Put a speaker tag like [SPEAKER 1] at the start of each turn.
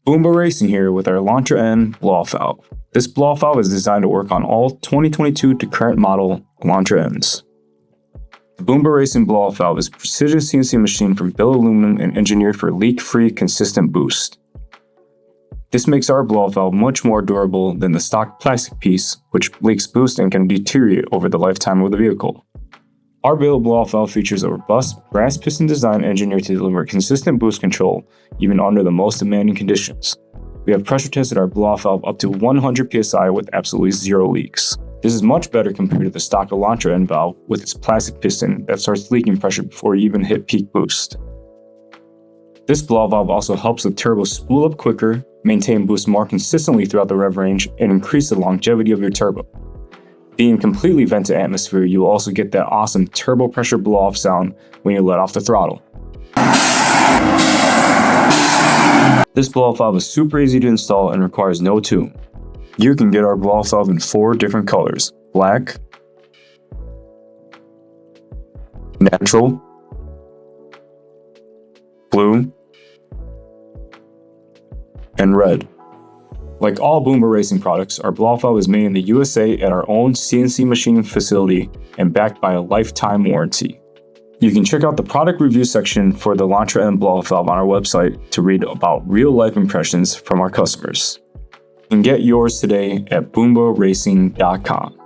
[SPEAKER 1] Boomba Racing here with our Elantra N blow-off valve. This blow-off valve is designed to work on all 2022 to current model Elantra Ns. The Boomba Racing blow-off valve is a precision CNC machine from billet aluminum and engineered for leak-free, consistent boost. This makes our blow-off valve much more durable than the stock plastic piece, which leaks boost and can deteriorate over the lifetime of the vehicle. Our billet blow-off valve features a robust brass piston design engineered to deliver consistent boost control even under the most demanding conditions. We have pressure tested our blow-off valve up to 100 psi with absolutely zero leaks. This is much better compared to the stock Elantra N valve with its plastic piston that starts leaking pressure before you even hit peak boost. This blow-off valve also helps the turbo spool up quicker, maintain boost more consistently throughout the rev range, and increase the longevity of your turbo. Being completely vent to atmosphere, you will also get that awesome turbo pressure blow-off sound when you let off the throttle. This blow-off valve is super easy to install and requires no tune. You can get our blow-off valve in 4 different colors: black, natural, blue, and red. Like all Boomba Racing products, our blow-off valve is made in the USA at our own CNC machining facility and backed by a lifetime warranty. You can check out the product review section for the Elantra N blow-off valve on our website to read about real-life impressions from our customers. You can get yours today at boombaracing.com.